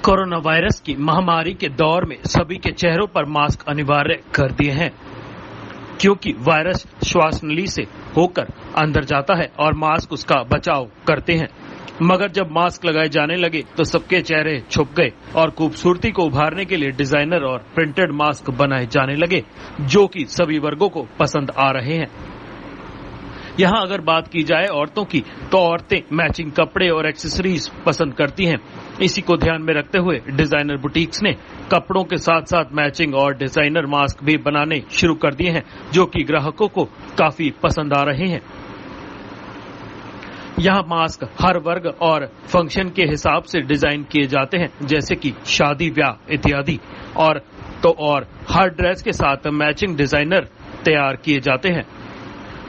Corona virus की महामारी के दौर में सभी के चेहरों पर मास्क अनिवार्य कर दिए हैं, क्योंकि वायरस श्वास नली से होकर अंदर जाता है और मास्क उसका बचाव करते हैं। मगर जब मास्क लगाए जाने लगे तो सबके चेहरे छुप गए और खूबसूरती को उभारने के लिए डिजाइनर और प्रिंटेड मास्क बनाए जाने लगे, जो कि सभी वर्गों को पसंद आ रहे हैं। यहाँ अगर बात की जाए औरतों की, तो औरतें मैचिंग कपड़े और एक्सेसरीज पसंद करती हैं। इसी को ध्यान में रखते हुए डिजाइनर बुटीक्स ने कपड़ों के साथ साथ मैचिंग और डिजाइनर मास्क भी बनाने शुरू कर दिए हैं, जो कि ग्राहकों को काफी पसंद आ रहे हैं। यहाँ मास्क हर वर्ग और फंक्शन के हिसाब से डिजाइन किए जाते हैं, जैसे कि शादी, ब्याह इत्यादि, और हर ड्रेस के साथ मैचिंग डिजाइनर तैयार किए जाते हैं।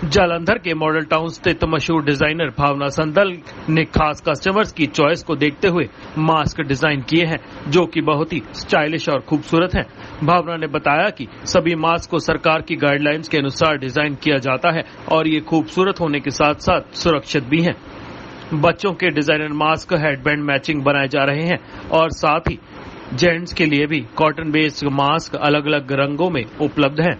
जालंधर के मॉडल टाउन स्थित मशहूर डिजाइनर भावना संदल ने खास कस्टमर्स की चॉइस को देखते हुए मास्क डिजाइन किए हैं, जो कि बहुत ही स्टाइलिश और खूबसूरत हैं। भावना ने बताया कि सभी मास्क को सरकार की गाइडलाइंस के अनुसार डिजाइन किया जाता है और ये खूबसूरत होने के साथ साथ सुरक्षित भी हैं। बच्चों के डिजाइनर मास्क हेडबैंड मैचिंग बनाए जा रहे हैं और साथ ही जेंट्स के लिए भी कॉटन बेस्ड मास्क अलग अलग रंगों में उपलब्ध हैं।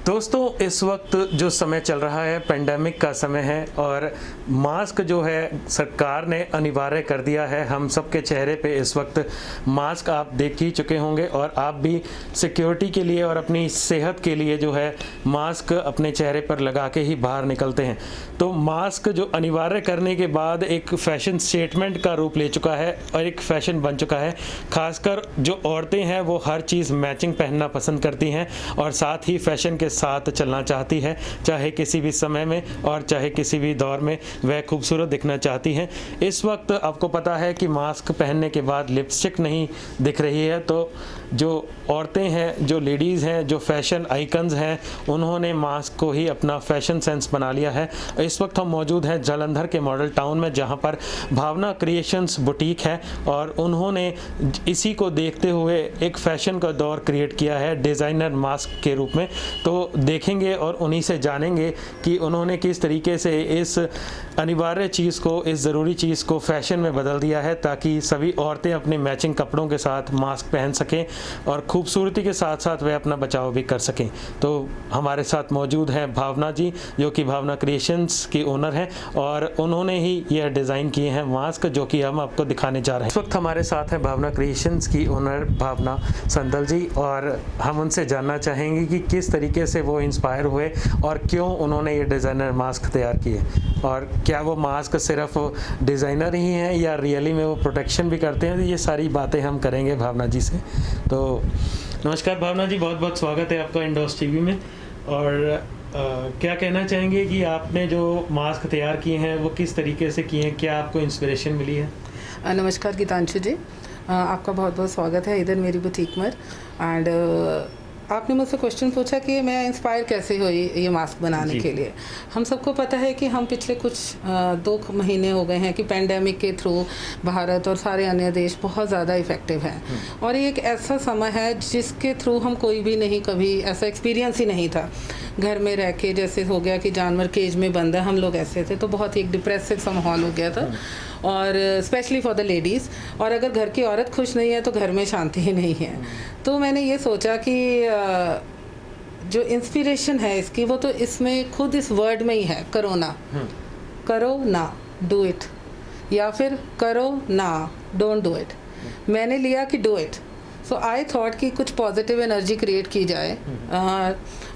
दोस्तों, इस वक्त जो समय चल रहा है पेंडेमिक का समय है और मास्क जो है सरकार ने अनिवार्य कर दिया है। हम सबके चेहरे पे इस वक्त मास्क आप देख ही चुके होंगे और आप भी सिक्योरिटी के लिए और अपनी सेहत के लिए जो है मास्क अपने चेहरे पर लगा के ही बाहर निकलते हैं। तो मास्क जो अनिवार्य करने के बाद एक फैशन स्टेटमेंट का रूप ले चुका है और एक फैशन बन चुका है। खासकर जो औरतें हैं वो हर चीज़ मैचिंग पहनना पसंद करती हैं और साथ ही फैशन के साथ चलना चाहती है, चाहे किसी भी समय में और चाहे किसी भी दौर में वह खूबसूरत दिखना चाहती हैं। इस वक्त आपको पता है कि मास्क पहनने के बाद लिपस्टिक नहीं दिख रही है, तो जो औरतें हैं, जो लेडीज़ हैं, जो फैशन आइकन्स हैं, उन्होंने मास्क को ही अपना फैशन सेंस बना लिया है। इस वक्त हम मौजूद हैं जालंधर के मॉडल टाउन में, जहां पर भावना क्रिएशंस बुटीक है और उन्होंने इसी को देखते हुए एक फैशन का दौर क्रिएट किया है डिज़ाइनर मास्क के रूप में। तो देखेंगे और उन्हीं से जानेंगे कि उन्होंने किस तरीके से इस अनिवार्य चीज़ को, इस ज़रूरी चीज़ को फैशन में बदल दिया है, ताकि सभी औरतें अपने मैचिंग कपड़ों के साथ मास्क पहन सकें और खूबसूरती के साथ साथ वे अपना बचाव भी कर सकें। तो हमारे साथ मौजूद हैं भावना जी, जो कि भावना क्रिएशंस की ओनर हैं और उन्होंने ही यह डिज़ाइन किए हैं मास्क, जो कि हम आपको दिखाने जा रहे हैं। इस वक्त हमारे साथ हैं भावना क्रिएशंस की ओनर भावना संदल जी और हम उनसे जानना चाहेंगे कि किस तरीके से वो इंस्पायर हुए और क्यों उन्होंने ये डिज़ाइनर मास्क तैयार किए, और क्या वो मास्क सिर्फ डिज़ाइनर ही हैं या रियली में वो प्रोटेक्शन भी करते हैं। ये सारी बातें हम करेंगे भावना जी से। तो नमस्कार भावना जी, बहुत बहुत स्वागत है आपका इंडोस टीवी में। और क्या कहना चाहेंगे कि आपने जो मास्क तैयार किए हैं वो किस तरीके से किए हैं, क्या आपको इंस्पिरेशन मिली है? नमस्कार गीतांशु जी, आपका बहुत बहुत स्वागत है इधर मेरी बुटीक में। एंड आपने मुझसे क्वेश्चन पूछा कि मैं इंस्पायर कैसे हुई ये मास्क बनाने के लिए। हम सबको पता है कि हम पिछले कुछ 2 महीने हो गए हैं कि पेंडेमिक के थ्रू भारत और सारे अन्य देश बहुत ज़्यादा इफ़ेक्टिव हैं और ये एक ऐसा समय है जिसके थ्रू हम कोई भी नहीं, कभी ऐसा एक्सपीरियंस ही नहीं था। घर में रह के जैसे हो गया कि जानवर केज में बंद है, हम लोग ऐसे थे, तो बहुत ही एक डिप्रेसिव सा माहौल हो गया था और स्पेशली फॉर द लेडीज़। और अगर घर की औरत खुश नहीं है तो घर में शांति ही नहीं है। तो मैंने ये सोचा कि जो इंस्पिरेशन है इसकी, वो तो इसमें खुद इस वर्ड में ही है, करोना, करो ना डू इट, या फिर करो ना डोंट डू इट। मैंने लिया कि do it. So I thought कि कुछ पॉजिटिव एनर्जी क्रिएट की जाए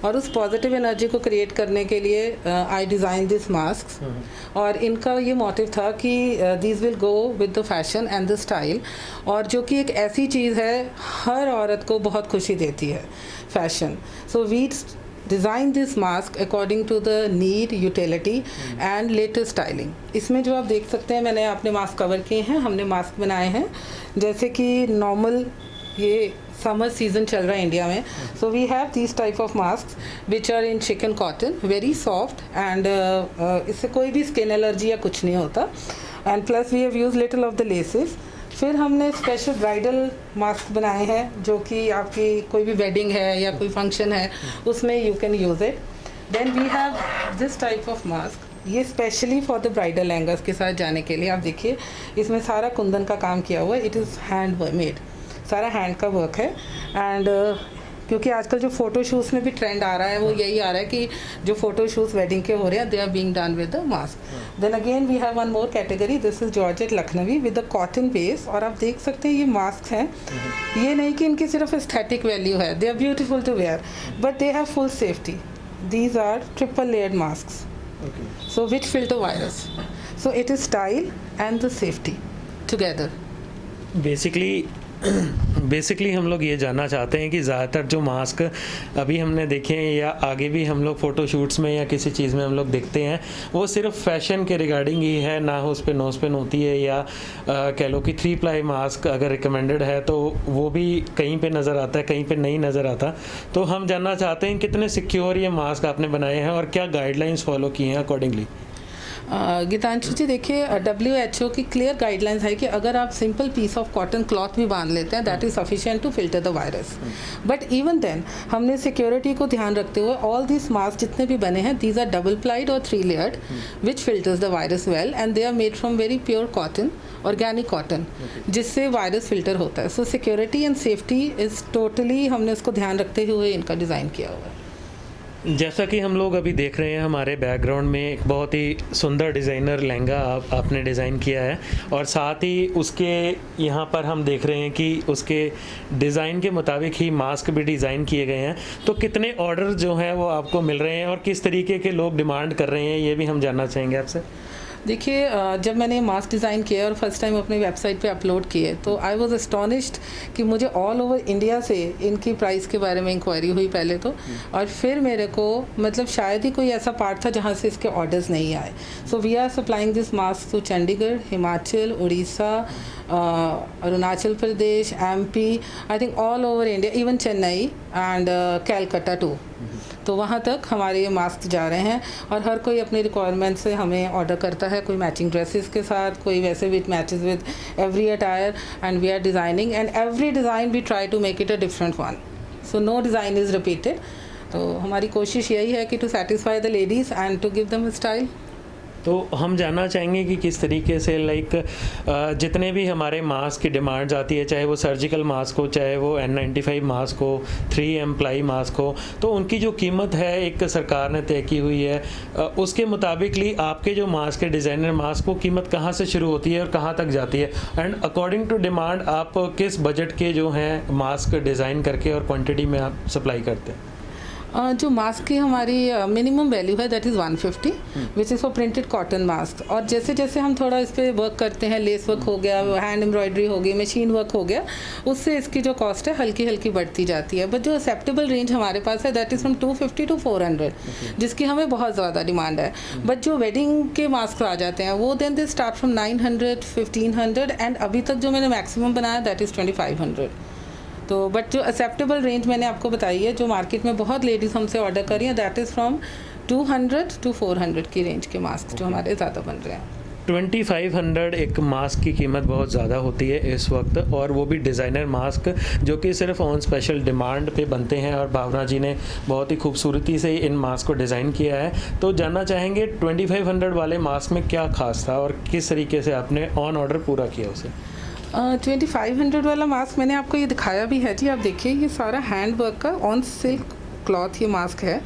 और उस पॉजिटिव एनर्जी को क्रिएट करने के लिए आई डिज़ाइन दिस मास्क। और इनका ये मोटिव था कि this will go with the fashion and the style, और जो कि एक ऐसी चीज़ है हर औरत को बहुत खुशी देती है, fashion. So we design this mask according to the need, utility and latest styling. इसमें जो आप देख सकते हैं, मैंने अपने मास्क कवर किए हैं, हमने मास्क बनाए हैं जैसे कि नॉर्मल, ये समर सीजन चल रहा है इंडिया में। So we have these type of mask which are in chikan cotton, very soft and इससे कोई भी स्किन एलर्जी या कुछ नहीं होता। And plus we have use little of the laces फिर हमने स्पेशल ब्राइडल मास्क बनाए हैं जो कि आपकी कोई भी वेडिंग है या कोई फंक्शन है उसमें you can use it. Then we have this type of mask, ये specially for the bridal lehengas के साथ जाने के लिए। आप देखिए इसमें सारा कुंदन का काम किया हुआ है, इट इज़ हैंड मेड, सारा हैंड का वर्क है। एंड क्योंकि आजकल जो फ़ोटो शूट्स में भी ट्रेंड आ रहा है वो यही आ रहा है कि जो फ़ोटो शूट्स वेडिंग के हो रहे हैं they are being done with the mask. Then again we have one more category, this is georgette Lucknowi with the cotton base. और आप देख सकते हैं ये मास्क हैं, ये नहीं कि इनकी सिर्फ एस्थेटिक वैल्यू है, they are beautiful to wear but they have full safety. These are triple layered mask, so which filter virus, so it is style and the safety together। Basically हम लोग ये जानना चाहते हैं कि ज़्यादातर जो मास्क अभी हमने देखे हैं या आगे भी हम लोग फ़ोटो शूट्स में या किसी चीज़ में हम लोग देखते हैं वो सिर्फ फैशन के रिगार्डिंग ही है, ना उस पर नोज पिन होती है या कह लो कि 3 प्लाई मास्क अगर रिकमेंडेड है तो वो भी कहीं पे नज़र आता है, कहीं पे नहीं नज़र आता। तो हम जानना चाहते हैं कितने सिक्योर ये मास्क आपने बनाए हैं और क्या गाइडलाइंस फॉलो किए हैं अकॉर्डिंगली। गीतांशु जी देखिए WHO की क्लियर गाइडलाइंस है कि अगर आप simple piece of cotton cloth भी बांध लेते हैं that is sufficient to filter the virus. But even then हमने सिक्योरिटी को ध्यान रखते हुए ऑल दिस मास्क जितने भी बने हैं दीज आर डबल प्लाइड और 3 layered which filters the virus well and they are made from very pure cotton, organic cotton, जिससे वायरस फिल्टर होता है। So security and safety is totally हमने उसको ध्यान रखते हुए इनका डिज़ाइन किया हुआ है। जैसा कि हम लोग अभी देख रहे हैं हमारे बैकग्राउंड में एक बहुत ही सुंदर डिज़ाइनर लहंगा आपने डिज़ाइन किया है और साथ ही उसके यहाँ पर हम देख रहे हैं कि उसके डिज़ाइन के मुताबिक ही मास्क भी डिज़ाइन किए गए हैं। तो कितने ऑर्डर जो हैं वो आपको मिल रहे हैं और किस तरीके के लोग डिमांड कर रहे हैं ये भी हम जानना चाहेंगे आपसे। देखिए जब मैंने मास्क डिज़ाइन किया और फर्स्ट टाइम अपनी वेबसाइट पे अपलोड किए तो आई वाज एस्टॉनिश्ड कि मुझे ऑल ओवर इंडिया से इनकी प्राइस के बारे में इंक्वायरी हुई पहले तो, और फिर मेरे को मतलब शायद ही कोई ऐसा पार्ट था जहाँ से इसके ऑर्डर्स नहीं आए। So we are supplying this mask to Chandigarh, Himachal, Orissa, Arunachal Pradesh, MP, I think all over India, even Chennai and Calcutta too. तो वहाँ तक हमारे ये मास्क जा रहे हैं और हर कोई अपनी रिक्वायरमेंट से हमें ऑर्डर करता है, कोई मैचिंग ड्रेसेस के साथ, कोई वैसे with matches with every attire and we are designing and every design we try to make it a different one, so no design is repeated. तो हमारी कोशिश यही है कि to satisfy the ladies and to give them style. तो हम जानना चाहेंगे कि किस तरीके से लाइक जितने भी हमारे मास्क की डिमांड्स आती है, चाहे वो सर्जिकल मास्क हो, चाहे वो N95 मास्क हो, 3M प्लाई मास्क हो, तो उनकी जो कीमत है एक सरकार ने तय की हुई है, उसके मुताबिकली आपके जो मास्क है डिज़ाइनर मास्क वो कीमत कहाँ से शुरू होती है और कहाँ तक जाती है एंड अकॉर्डिंग टू डिमांड आप किस बजट के जो हैं मास्क डिज़ाइन करके और क्वान्टिटी में आप सप्लाई करते हैं। जो मास्क की हमारी मिनिमम वैल्यू है that is 150 which is for printed cotton mask. और जैसे जैसे हम थोड़ा इस पर वर्क करते हैं, लेस वर्क हो गया, हैंड एम्ब्रॉयडरी हो गई, मशीन वर्क हो गया, उससे इसकी जो कॉस्ट है हल्की हल्की बढ़ती जाती है। बट जो एक्सेप्टेबल रेंज हमारे पास है दैट इज़ फ्रॉम 250 to 400 जिसकी हमें बहुत ज़्यादा डिमांड है। बट जो वेडिंग के मास्क आ जाते हैं वो then they start from 900, 1500 and अभी तक जो मैंने मैक्सिमम बनाया दैट इज़ 2500। तो बट जो एक्सेप्टेबल रेंज मैंने आपको बताई है, जो मार्केट में बहुत लेडीज़ हमसे ऑर्डर कर रही हैं, दैट इज़ फ्रॉम 200 to 400 की रेंज के मास्क जो हमारे ज़्यादा बन रहे हैं। 2500 एक मास्क की कीमत बहुत ज़्यादा होती है इस वक्त, और वो भी डिज़ाइनर मास्क जो कि सिर्फ ऑन स्पेशल डिमांड पे बनते हैं, और भावना जी ने बहुत ही खूबसूरती से इन मास्क को डिज़ाइन किया है। तो जानना चाहेंगे 2500 वाले मास्क में क्या खास था और किस तरीके से आपने ऑन ऑर्डर पूरा किया उसे। 2500 वाला मास्क मैंने आपको ये दिखाया भी है जी, आप देखिए ये सारा हैंड वर्क का ऑन सिल्क क्लॉथ ये मास्क है,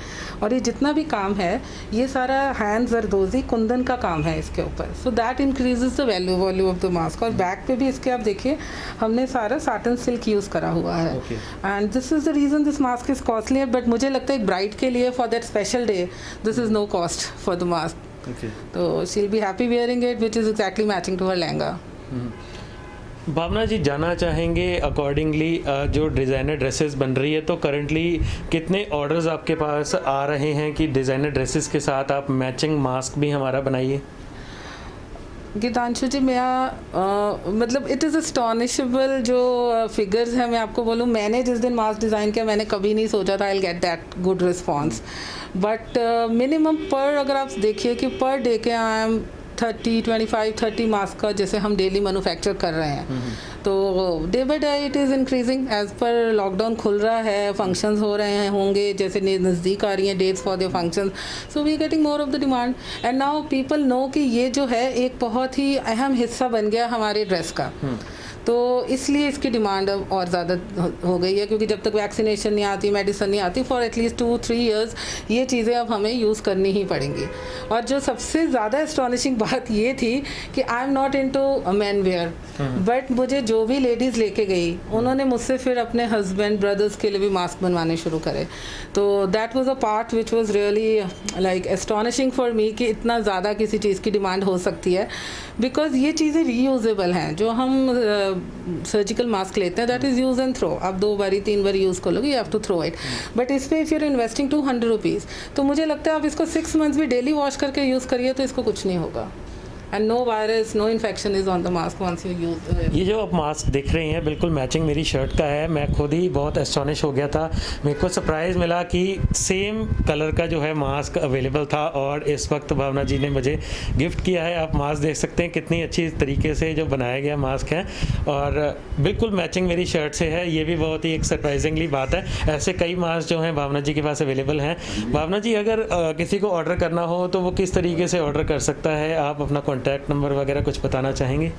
और ये जितना भी काम है ये सारा हैंड जरदोजी कुंदन का काम है इसके ऊपर। So that increases the value of the mask. और बैक पे भी इसके आप देखिए हमने सारा साटन सिल्क यूज़ करा हुआ है, and this is the reason this mask is costly. But मुझे लगता है एक ब्राइड के लिए for that special day this is no cost for the mask. तो she will be happy wearing it which is exactly matching to her lehenga. Bhavna ji जानना चाहेंगे accordingly जो डिज़ाइनर ड्रेसेस बन रही है तो करंटली कितने ऑर्डर्स आपके पास आ रहे हैं कि डिज़ाइनर ड्रेसेस के साथ आप मैचिंग मास्क भी हमारा बनाइए। गीतांशु जी मेरा मतलब इट इज़ अस्टॉनिशेबल जो फिगर्स हैं। मैं आपको बोलूँ मैंने जिस दिन मास्क डिज़ाइन किया मैंने कभी नहीं सोचा था I will get that good response. But minimum पर अगर आप देखिए कि पर डे के आई एम 25-30 मास्क का जैसे हम डेली मैन्युफैक्चर कर रहे हैं, तो day by day it is increasing as पर लॉकडाउन खुल रहा है, फंक्शंस हो रहे हैं होंगे, जैसे नज़दीक आ रही हैं dates for the function, so we getting more of the demand and now people know कि ये जो है एक बहुत ही अहम हिस्सा बन गया हमारे ड्रेस का। तो इसलिए इसकी डिमांड अब और ज़्यादा हो गई है, क्योंकि जब तक वैक्सीनेशन नहीं आती, मेडिसिन नहीं आती, फॉर एटलीस्ट 2-3 ईयर्स ये चीज़ें अब हमें यूज़ करनी ही पड़ेंगी। और जो सबसे ज़्यादा एस्टॉनिशिंग बात ये थी कि I am not into man wear, but मुझे जो भी लेडीज़ लेके गई उन्होंने मुझसे फिर अपने हस्बैंड ब्रदर्स के लिए भी मास्क बनवाने शुरू करे। तो that was a part which was really like astonishing for me कि इतना ज़्यादा किसी चीज़ की डिमांड हो सकती है, बिकॉज ये चीज़ें रीयूजेबल हैं। जो हम सर्जिकल मास्क लेते हैं that is use and throw, आप 2 बारी 3 बारी यूज़ कर लोगे, you have to throw it. But इस पर इफ़ यूर इन्वेस्टिंग 200 रुपीज़, तो मुझे लगता है आप इसको 6 मंथ्स भी डेली वॉश करके यूज़ करिए तो इसको कुछ नहीं होगा। And no virus, no infection is on the mask once you use. ये जो आप मास्क देख रही हैं बिल्कुल मैचिंग मेरी शर्ट का है। मैं खुद ही बहुत एस्टॉनिश हो गया था, मेरे को सरप्राइज़ मिला कि सेम कलर का जो है मास्क अवेलेबल था और इस वक्त भावना जी ने मुझे गिफ्ट किया है। आप मास्क देख सकते हैं कितनी अच्छी तरीके से जो बनाया गया मास्क है और बिल्कुल मैचिंग मेरी शर्ट से है। ये भी बहुत ही एक सरप्राइजिंगली बात है। ऐसे कई मास्क जो हैं भावना जी के पास अवेलेबल हैं। भावना जी, अगर किसी को ऑर्डर करना हो तो वो किस तरीके से ऑर्डर कर सकता है? आप अपना कॉन्टैक्ट नंबर वगैरह कुछ बताना चाहेंगे?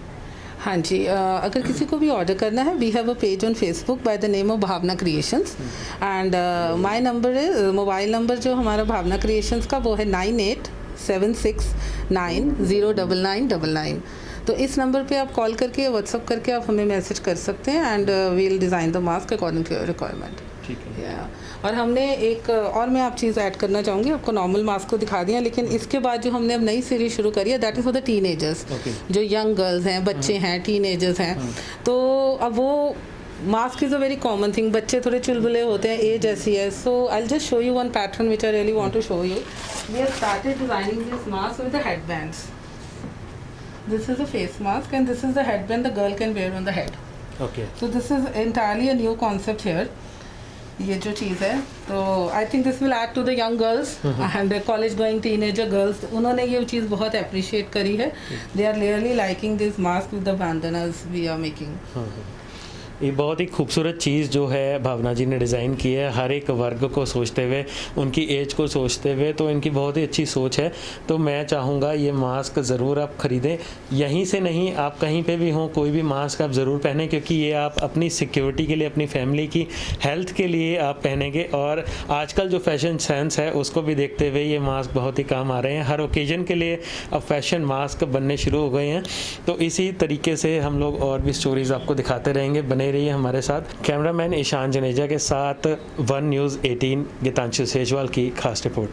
हाँ जी, अगर किसी को भी ऑर्डर करना है, we have a page on Facebook by the name of Bhavna creations and my number is, mobile number जो हमारा भावना क्रिएशंस का वो है 9876909999। तो इस नंबर पे आप कॉल करके, व्हाट्सअप करके आप हमें मैसेज कर सकते हैं and we will design the mask according to your requirement. ठीक है। और हमने एक और मैं आप चीज़ ऐड करना चाहूँगी, आपको नॉर्मल मास्क को दिखा दिया, लेकिन इसके बाद जो हमने अब नई सीरीज शुरू करी है that is for the teenagers, जो यंग गर्ल्स हैं, बच्चे हैं, टीनेजर्स हैं। तो अब वो mask is a very common thing, बच्चे थोड़े चुलबुले होते हैं, एज ऐसी है। So I will just show you one pattern which I really want to show you. We have started designing this mask with the headbands. This is a face mask and this is the headband the girl can wear on the head. Okay. So this is entirely a new concept here. ये जो चीज़ है, तो I think this will add to the young girls and college going teenager girls, उन्होंने ये चीज़ बहुत appreciate करी है। They are really liking this mask with the bandanas we are making. ये बहुत ही खूबसूरत चीज़ जो है भावना जी ने डिज़ाइन की है, हर एक वर्ग को सोचते हुए, उनकी एज को सोचते हुए, तो इनकी बहुत ही अच्छी सोच है। तो मैं चाहूँगा ये मास्क ज़रूर आप ख़रीदें, यहीं से नहीं, आप कहीं पे भी हों, कोई भी मास्क आप ज़रूर पहनें, क्योंकि ये आप अपनी सिक्योरिटी के लिए, अपनी फैमिली की हेल्थ के लिए आप पहनेंगे। और आजकल जो फैशन सेंस है उसको भी देखते हुए ये मास्क बहुत ही काम आ रहे हैं। हर ओकेजन के लिए अब फैशन मास्क बनने शुरू हो गए हैं। तो इसी तरीके से हम लोग और भी स्टोरीज़ आपको दिखाते रहेंगे। बने रहिए हमारे साथ। कैमरामैन ईशान जनेजा के साथ 1 News 18 गीतांशु सेजवाल की खास रिपोर्ट।